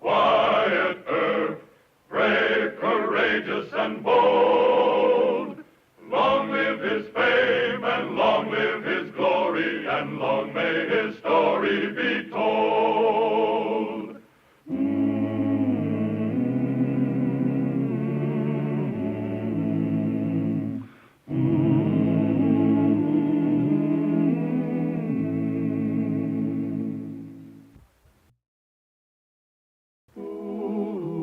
Wyatt Earp, brave, courageous, and bold. Long live his fame, and long live his glory, and long may his story be told.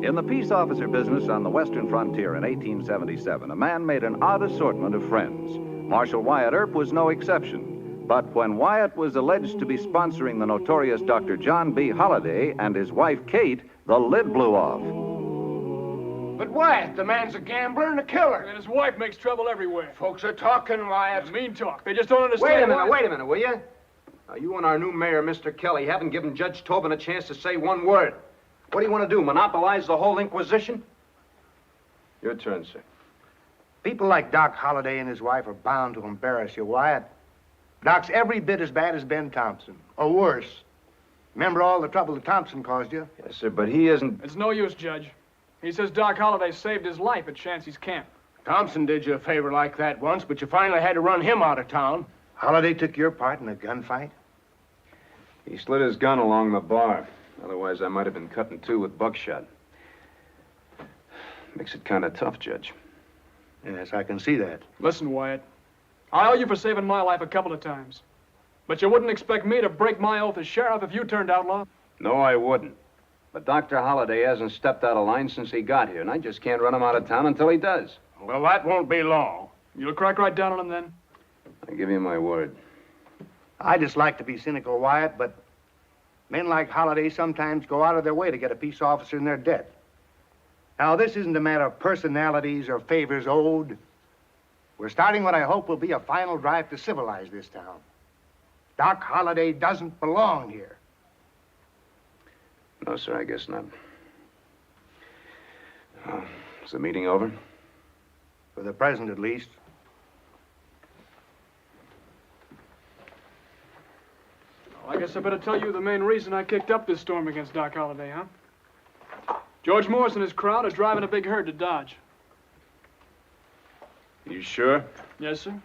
In the peace officer business on the western frontier in 1877, a man made an odd assortment of friends. Marshal Wyatt Earp was no exception. But when Wyatt was alleged to be sponsoring the notorious Dr. John B. Holliday and his wife, Kate, the lid blew off. But Wyatt, the man's a gambler and a killer. And his wife makes trouble everywhere. Folks are talking, Wyatt. Yeah, mean talk. They just don't understand. Wait a minute, will you? Now, you and our new mayor, Mr. Kelly, haven't given Judge Tobin a chance to say one word. What do you want to do, monopolize the whole Inquisition? Your turn, sir. People like Doc Holliday and his wife are bound to embarrass you, Wyatt. Doc's every bit as bad as Ben Thompson, or worse. Remember all the trouble that Thompson caused you? Yes, sir, but he isn't... It's no use, Judge. He says Doc Holliday saved his life at Chancey's camp. Thompson did you a favor like that once, but you finally had to run him out of town. Holliday took your part in a gunfight? He slid his gun along the bar. Otherwise, I might have been cut in two with buckshot. Makes it kind of tough, Judge. Yes, I can see that. Listen, Wyatt. I owe you for saving my life a couple of times. But you wouldn't expect me to break my oath as sheriff if you turned outlaw? No, I wouldn't. But Dr. Holliday hasn't stepped out of line since he got here, and I just can't run him out of town until he does. Well, that won't be long. You'll crack right down on him then? I give you my word. I just like to be cynical, Wyatt, but men like Holliday sometimes go out of their way to get a peace officer in their debt. Now, this isn't a matter of personalities or favors owed. We're starting what I hope will be a final drive to civilize this town. Doc Holliday doesn't belong here. No, sir, I guess not. Is the meeting over? For the present, at least. Well, I guess I better tell you the main reason I kicked up this storm against Doc Holliday, huh? George Morris and his crowd are driving a big herd to Dodge. You sure? Yes, sir.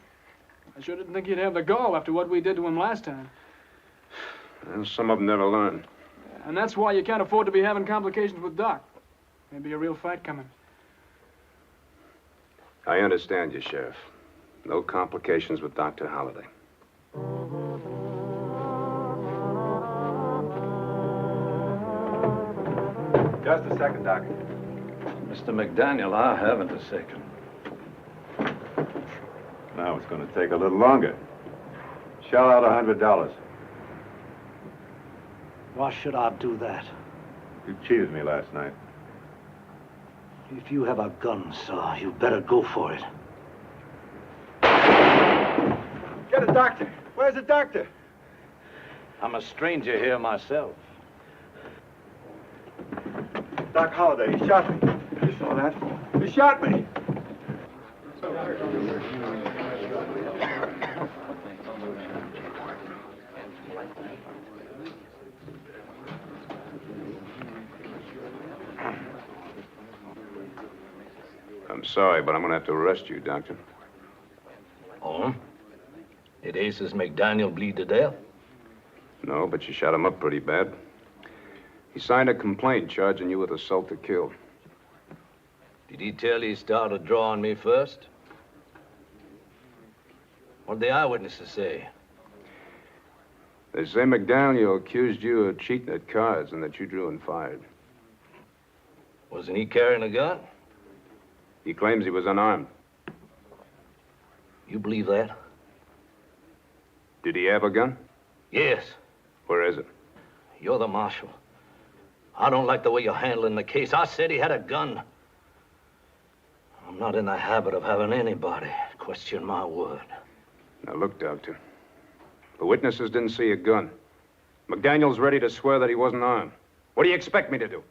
I sure didn't think he'd have the gall after what we did to him last time. Well, some of them never learn. And that's why you can't afford to be having complications with Doc. Maybe a real fight coming. I understand you, Sheriff. No complications with Dr. Holliday. Just a second, Doc. Mr. McDaniel, I haven't a second. Now it's going to take a little longer. Shell out $100. Why should I do that? You cheated me last night. If you have a gun, sir, you better go for it. Get a doctor. Where's the doctor? I'm a stranger here myself. Doc Holliday, he shot me. You saw that? He shot me. I'm sorry, but I'm going to have to arrest you, Doctor. Oh? Did Aces McDaniel bleed to death? No, but you shot him up pretty bad. He signed a complaint charging you with assault to kill. Did he tell you he started drawing me first? What did the eyewitnesses say? They say McDaniel accused you of cheating at cards and that you drew and fired. Wasn't he carrying a gun? He claims he was unarmed. You believe that? Did he have a gun? Yes. Where is it? You're the marshal. I don't like the way you're handling the case. I said he had a gun. I'm not in the habit of having anybody question my word. Now, look, Doctor. The witnesses didn't see a gun. McDaniel's ready to swear that he wasn't armed. What do you expect me to do?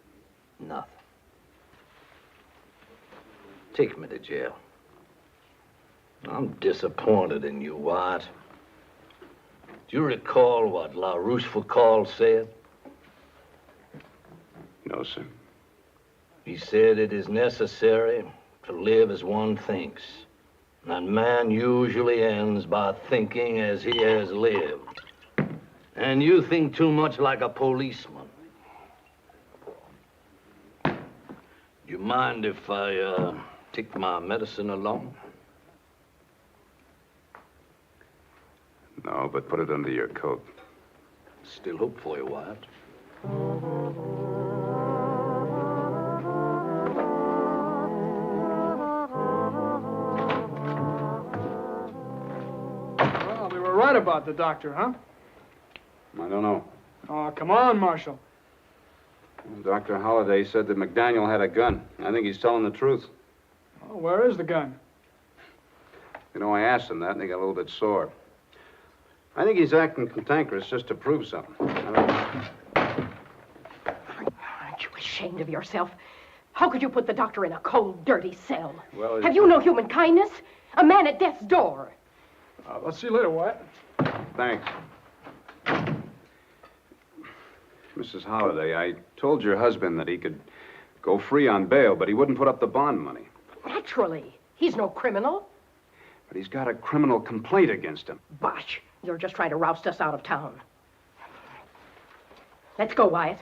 Nothing. Take me to jail. I'm disappointed in you, Wyatt. Do you recall what La Rochefoucauld said? No, sir. He said it is necessary to live as one thinks. And man usually ends by thinking as he has lived. And you think too much like a policeman. Do you mind if I take my medicine along? No, but put it under your coat. Still hope for you, Wyatt. Well, they were right about the doctor, huh? I don't know. Oh, come on, Marshal. Dr. Holliday said that McDaniel had a gun. I think he's telling the truth. Oh, where is the gun? You know, I asked him that, and he got a little bit sore. I think he's acting cantankerous just to prove something. Aren't you ashamed of yourself? How could you put the doctor in a cold, dirty cell? Well, Have you no human kindness? A man at death's door. Let's see you later, Wyatt. Thanks. Mrs. Holliday, I told your husband that he could go free on bail, but he wouldn't put up the bond money. Naturally. He's no criminal. But he's got a criminal complaint against him. Bosh. You're just trying to roust us out of town. Let's go, Wyatt.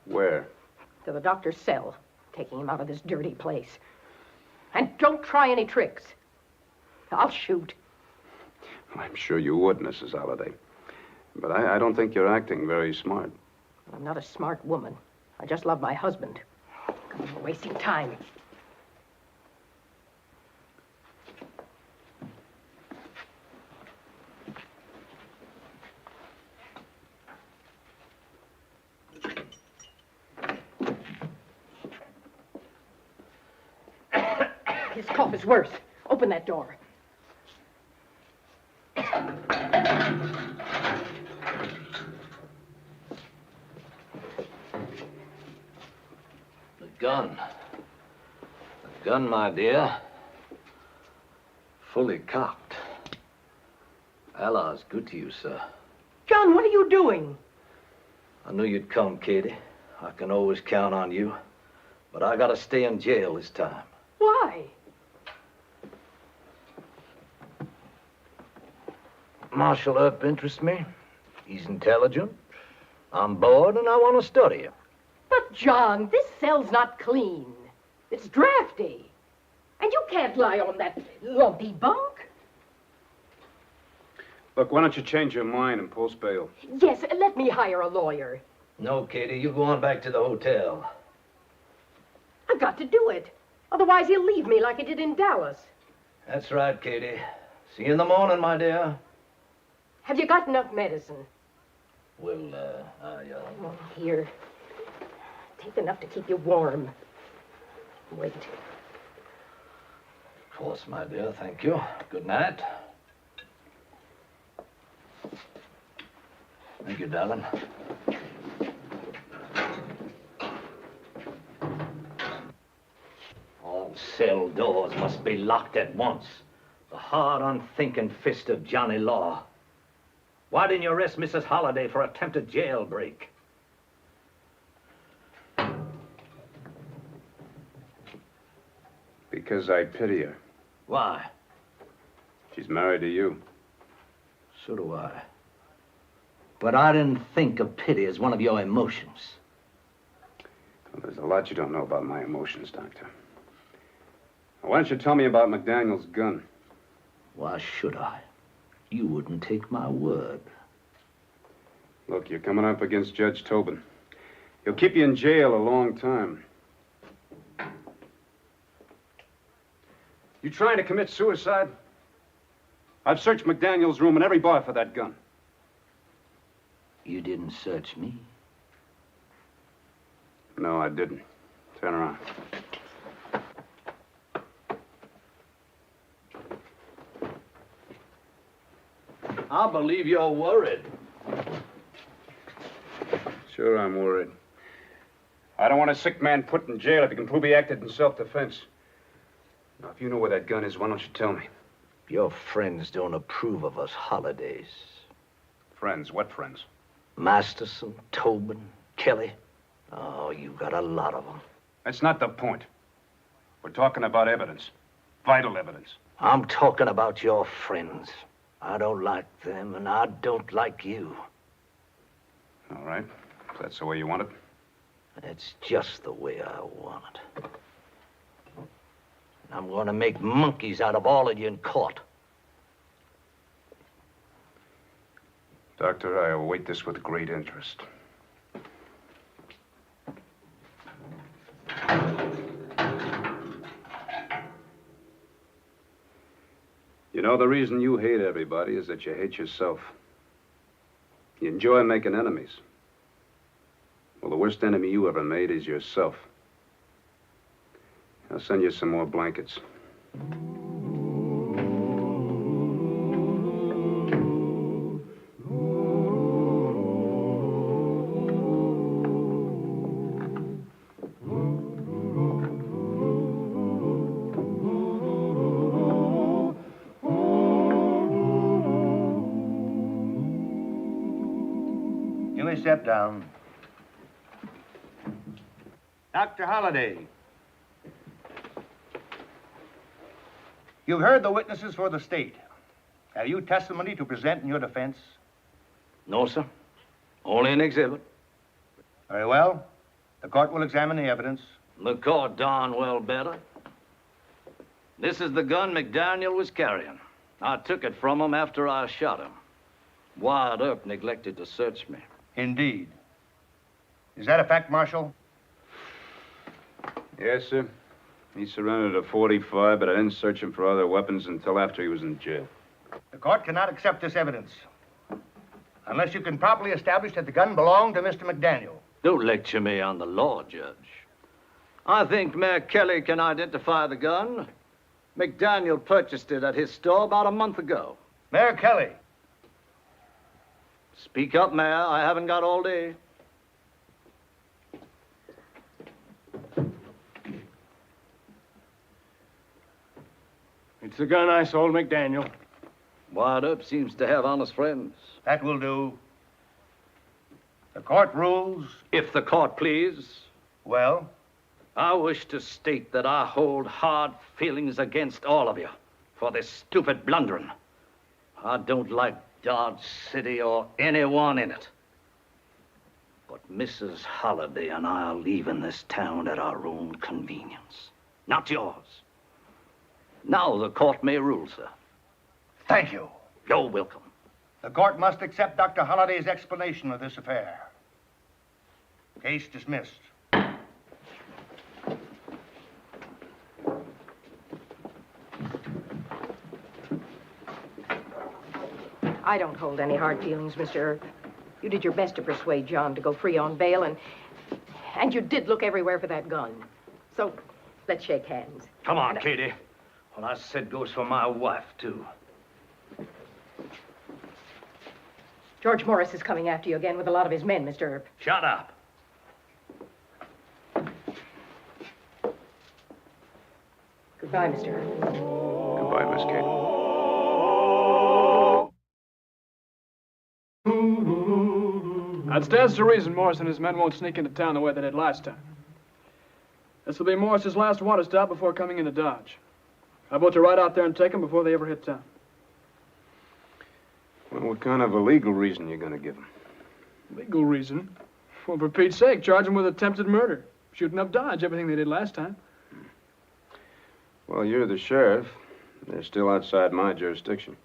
Where? To the doctor's cell. Taking him out of this dirty place. And don't try any tricks. I'll shoot. I'm sure you would, Mrs. Holliday. But I don't think you're acting very smart. I'm not a smart woman. I just love my husband. We're wasting time. His cough is worse. Open that door. Gun. A gun, my dear. Fully cocked. Allah's good to you, sir. John, what are you doing? I knew you'd come, Katie. I can always count on you. But I gotta stay in jail this time. Why? Marshal Earp interests me. He's intelligent. I'm bored and I want to study him. But, John, this cell's not clean. It's drafty. And you can't lie on that lumpy bunk. Look, why don't you change your mind and post bail? Yes, let me hire a lawyer. No, Katie, you go on back to the hotel. I've got to do it. Otherwise, he'll leave me like he did in Dallas. That's right, Katie. See you in the morning, my dear. Have you got enough medicine? Well, Oh, here. Take enough to keep you warm. Wait. Of course, my dear, thank you. Good night. Thank you, darling. All cell doors must be locked at once. The hard, unthinking fist of Johnny Law. Why didn't you arrest Mrs. Holliday for attempted jailbreak? Because I pity her. Why? She's married to you. So do I. But I didn't think of pity as one of your emotions. Well, there's a lot you don't know about my emotions, Doctor. Why don't you tell me about McDaniel's gun? Why should I? You wouldn't take my word. Look, you're coming up against Judge Tobin. He'll keep you in jail a long time. You trying to commit suicide? I've searched McDaniel's room and every bar for that gun. You didn't search me. No, I didn't. Turn around. I believe you're worried. Sure, I'm worried. I don't want a sick man put in jail if he can prove he acted in self-defense. Now, if you know where that gun is, why don't you tell me? Your friends don't approve of us Hollidays. Friends? What friends? Masterson, Tobin, Kelly. Oh, you got a lot of them. That's not the point. We're talking about evidence. Vital evidence. I'm talking about your friends. I don't like them, and I don't like you. All right. If that's the way you want it. That's just the way I want it. And I'm going to make monkeys out of all of you in court. Doctor, I await this with great interest. You know, the reason you hate everybody is that you hate yourself. You enjoy making enemies. Well, the worst enemy you ever made is yourself. I'll send you some more blankets. You may step down. Dr. Holliday. You've heard the witnesses for the state. Have you testimony to present in your defense? No, sir. Only an exhibit. Very well. The court will examine the evidence. The court darn well better. This is the gun McDaniel was carrying. I took it from him after I shot him. Wyatt Earp neglected to search me. Indeed. Is that a fact, Marshal? Yes, sir. He surrendered a .45, but I didn't search him for other weapons until after he was in jail. The court cannot accept this evidence unless you can properly establish that the gun belonged to Mr. McDaniel. Don't lecture me on the law, Judge. I think Mayor Kelly can identify the gun. McDaniel purchased it at his store about a month ago. Mayor Kelly. Speak up, Mayor. I haven't got all day. It's the gun I sold McDaniel. Wyatt Earp seems to have honest friends. That will do. The court rules. If the court please. Well? I wish to state that I hold hard feelings against all of you for this stupid blundering. I don't like Dodge City or anyone in it. But Mrs. Holliday and I are leaving this town at our own convenience, not yours. Now the court may rule, sir. Thank you. You're welcome. The court must accept Dr. Holliday's explanation of this affair. Case dismissed. I don't hold any hard feelings, Mr. Earp. You did your best to persuade John to go free on bail, and you did look everywhere for that gun. So, let's shake hands. Come on, Katie. What I said goes for my wife, too. George Morris is coming after you again with a lot of his men, Mr. Earp. Shut up. Goodbye, Mr. Earp. Goodbye, Miss Kate. That stands to reason Morris and his men won't sneak into town the way they did last time. This will be Morris's last water stop before coming into Dodge. I vote to ride out there and take them before they ever hit town. Well, what kind of a legal reason you gonna give him? Legal reason? Well, for Pete's sake, charge them with attempted murder. Shooting up Dodge, everything they did last time. Well, you're the sheriff. They're still outside my jurisdiction.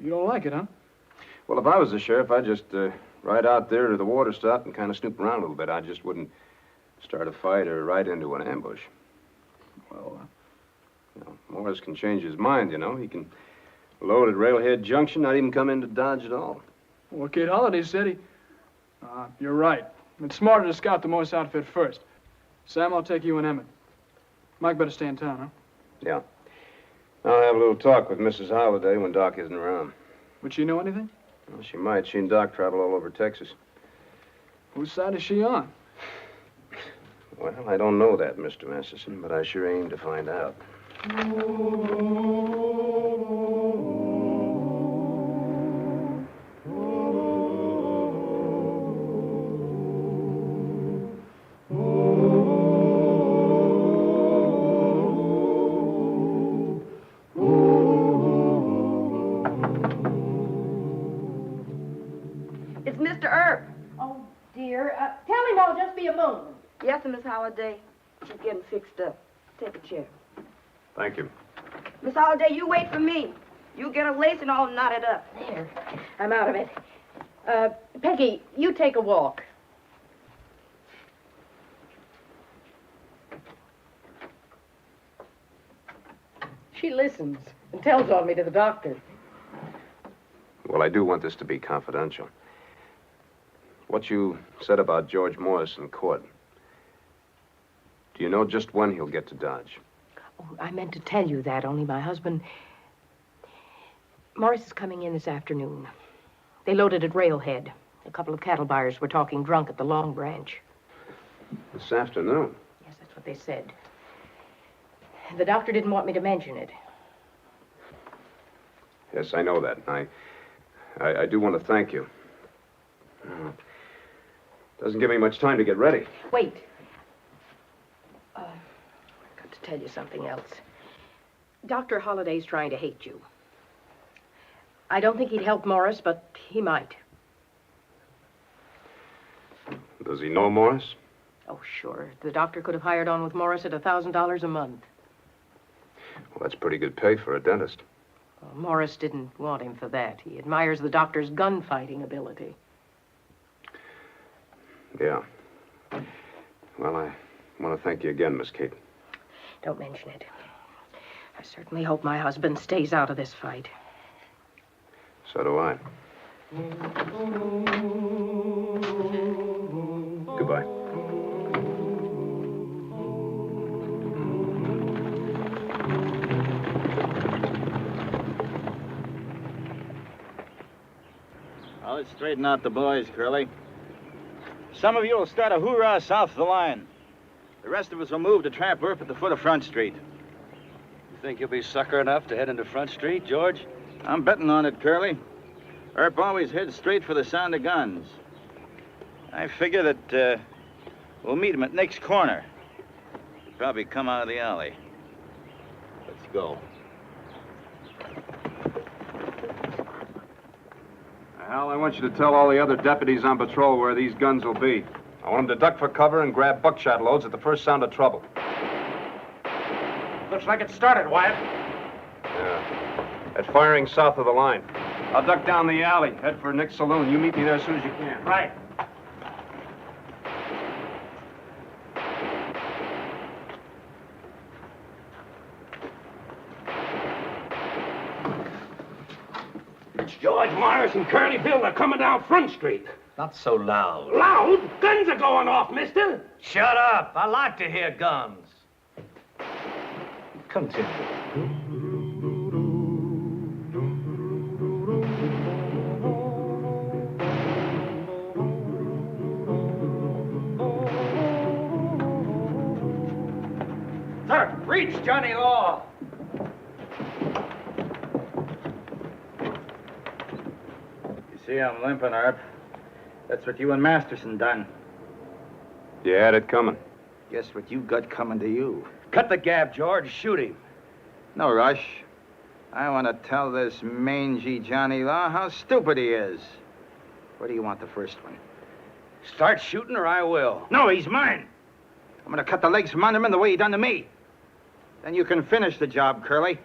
You don't like it, huh? Well, if I was the sheriff, I'd just ride out there to the water stop and kind of snoop around a little bit. I just wouldn't start a fight or ride into an ambush. Well, You know, Morris can change his mind, you know. He can load at Railhead Junction, not even come into Dodge at all. Well, Kate Holliday said he... you're right. It's smarter to scout the Morse outfit first. Sam, I'll take you and Emmett. Mike better stay in town, huh? Yeah. I'll have a little talk with Mrs. Holliday when Doc isn't around. Would she know anything? Well, she might. She and Doc travel all over Texas. Whose side is she on? Well, I don't know that, Mr. Masterson, but I sure aim to find out. It's Mr. Earp. Oh, dear. Tell him I'll just be a moment. Yes, Miss Holliday. She's getting fixed up. Take a chair. Thank you. Miss Holliday, you wait for me. You get a lace and all knotted up. There. I'm out of it. Peggy, you take a walk. She listens and tells on me to the doctor. Well, I do want this to be confidential. What you said about George Morris in court. Do you know just when he'll get to Dodge? Oh, I meant to tell you that, only my husband... Morris is coming in this afternoon. They loaded at Railhead. A couple of cattle buyers were talking drunk at the Long Branch. This afternoon? Yes, that's what they said. The doctor didn't want me to mention it. Yes, I know that. I do want to thank you. Doesn't give me much time to get ready. Wait. I've got to tell you something else. Dr. Holliday's trying to hate you. I don't think he'd help Morris, but he might. Does he know Morris? Oh, sure. The doctor could have hired on with Morris at $1,000 a month. Well, that's pretty good pay for a dentist. Well, Morris didn't want him for that. He admires the doctor's gunfighting ability. Yeah. Well, I want to thank you again, Miss Kate. Don't mention it. I certainly hope my husband stays out of this fight. So do I. Goodbye. Well, let's straighten out the boys, Curly. Some of you will start a hoorah south of the line. The rest of us will move to trap Earp at the foot of Front Street. You think you'll be sucker enough to head into Front Street, George? I'm betting on it, Curly. Earp always heads straight for the sound of guns. I figure that we'll meet him at Nick's corner. He'll probably come out of the alley. Let's go. Hal, I want you to tell all the other deputies on patrol where these guns will be. I want them to duck for cover and grab buckshot loads at the first sound of trouble. Looks like it started, Wyatt. Yeah. At firing south of the line. I'll duck down the alley, head for Nick's saloon. You meet me there as soon as you can. Right. It's George Morris and Curly Bill. They're coming down Front Street. Not so loud. Loud? Guns are going off, mister. Shut up. I like to hear guns. Continue. Sir, reach Johnny Law. You see I'm limping, Earp. That's what you and Masterson done. You had it coming. Guess what you got coming to you. Cut the gab, George. Shoot him. No rush. I want to tell this mangy Johnny Law how stupid he is. Where do you want the first one? Start shooting or I will. No, he's mine. I'm going to cut the legs from under him the way he done to me. Then you can finish the job, Curly.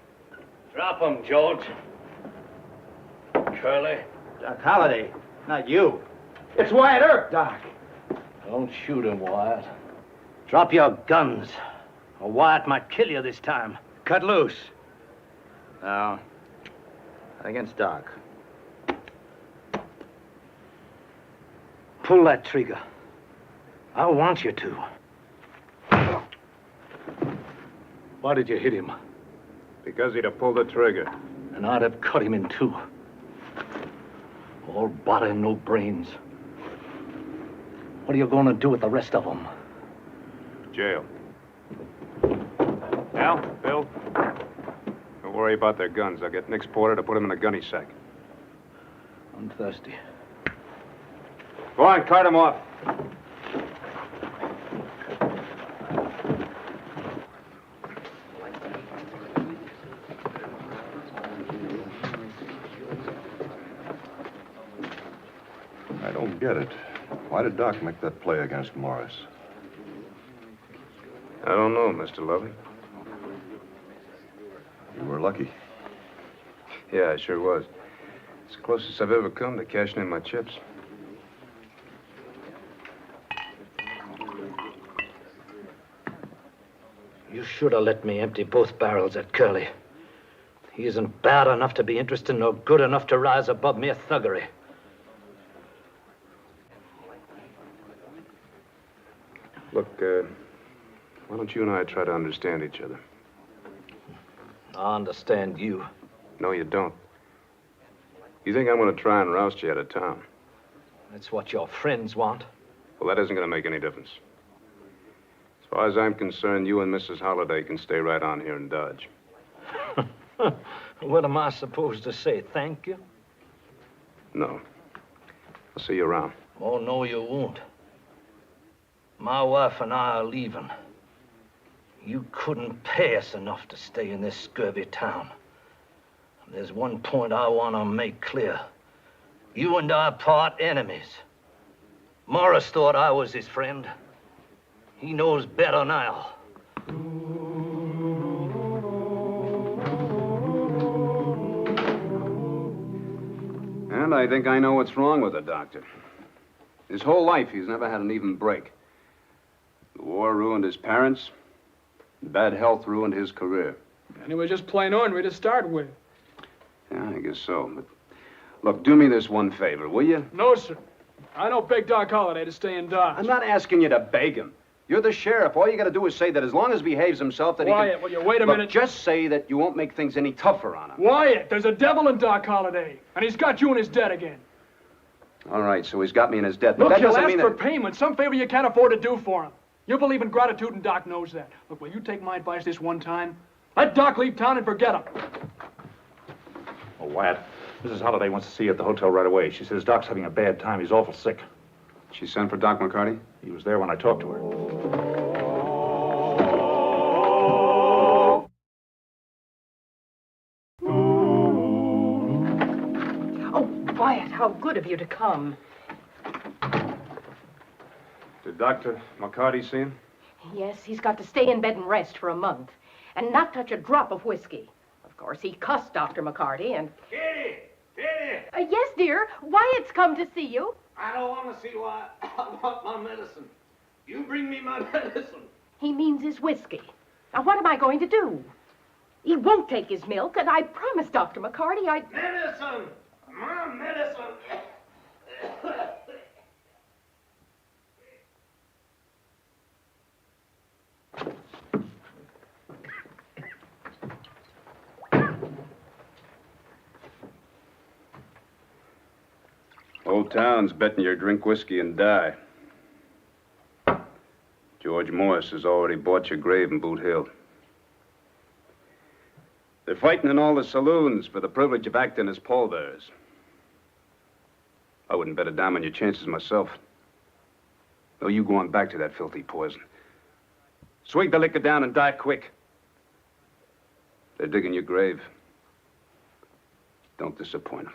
Drop him, George. Curly. Doc Holliday, not you. It's Wyatt Earp, Doc. Don't shoot him, Wyatt. Drop your guns, or Wyatt might kill you this time. Cut loose. No. Against Doc. Pull that trigger. I want you to. Why did you hit him? Because he'd have pulled the trigger. And I'd have cut him in two. All body and no brains. What are you going to do with the rest of them? Jail. Al, Bill, worry about their guns. I'll get Nick's porter to put them in a gunny sack. I'm thirsty. Go on, cart them off. I don't get it. Why did Doc make that play against Morris? I don't know, Mr. Lovey. You were lucky. Yeah, I sure was. It's the closest I've ever come to cashing in my chips. You should have let me empty both barrels at Curly. He isn't bad enough to be interested nor good enough to rise above mere thuggery. Look, why don't you and I try to understand each other? I understand you. No, you don't. You think I'm going to try and roust you out of town? That's what your friends want. Well, that isn't going to make any difference. As far as I'm concerned, you and Mrs. Holliday can stay right on here in Dodge. What am I supposed to say? Thank you? No. I'll see you around. Oh, no, you won't. My wife and I are leaving. You couldn't pay us enough to stay in this scurvy town. There's one point I want to make clear. You and I part enemies. Morris thought I was his friend. He knows better now. And I think I know what's wrong with the doctor. His whole life, he's never had an even break. The war ruined his parents. Bad health ruined his career. And he was just plain ornery to start with. Yeah, I guess so. But look, do me this one favor, will you? No, sir. I don't beg Doc Holliday to stay in Dodge. I'm not asking you to beg him. You're the sheriff. All you got to do is say that as long as he behaves himself, that Wyatt, he can... will you wait a Look, minute? just say that you won't make things any tougher on him. Wyatt, there's a devil in Doc Holliday, and he's got you in his debt again. All right, so he's got me in his debt. But Look, that he'll doesn't ask mean for that... payment, some favor you can't afford to do for him. You believe in gratitude, and Doc knows that. Look, will you take my advice this one time? Let Doc leave town and forget him. Oh, Wyatt, Mrs. Holliday wants to see you at the hotel right away. She says Doc's having a bad time. He's awful sick. She sent for Doc McCarty? He was there when I talked to her. Wyatt, how good of you to come. Did Dr. McCarty see him? Yes, he's got to stay in bed and rest for a month. And not touch a drop of whiskey. Of course, he cussed Dr. McCarty and... Kitty! Kitty! Yes, dear. Wyatt's come to see you. I don't want to see why. I want my medicine. You bring me my medicine. He means his whiskey. Now, what am I going to do? He won't take his milk, and I promised Dr. McCarty I'd... Medicine! My medicine! Whole town's betting you drink whiskey and die. George Morris has already bought your grave in Boot Hill. They're fighting in all the saloons for the privilege of acting as pallbearers. I wouldn't bet a dime on your chances myself. No, you go on back to that filthy poison. Swig the liquor down and die quick. They're digging your grave. Don't disappoint them.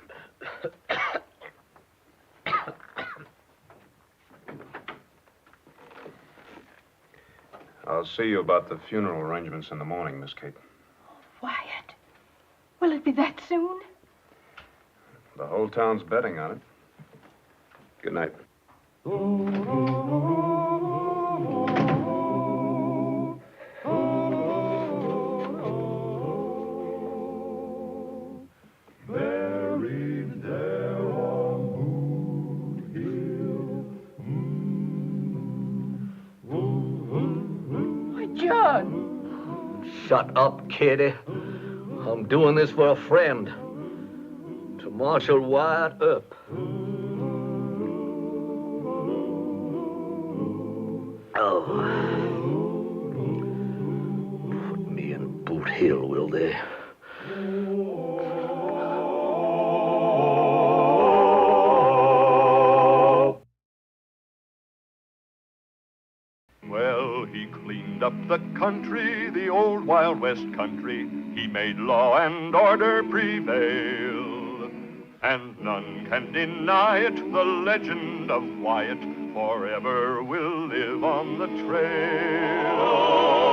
I'll see you about the funeral arrangements in the morning, Miss Kate. Wyatt, will it be that soon? The whole town's betting on it. Good night. Buried there on Boot Hill. John! Shut up, Kitty. I'm doing this for a friend. To Marshal Wyatt Earp. Oh. Put me in Boot Hill, will they? Well, he cleaned up the country, the old Wild West country. He made law and order prevail. And none can deny it, the legend of Wyatt forever will live on the trail.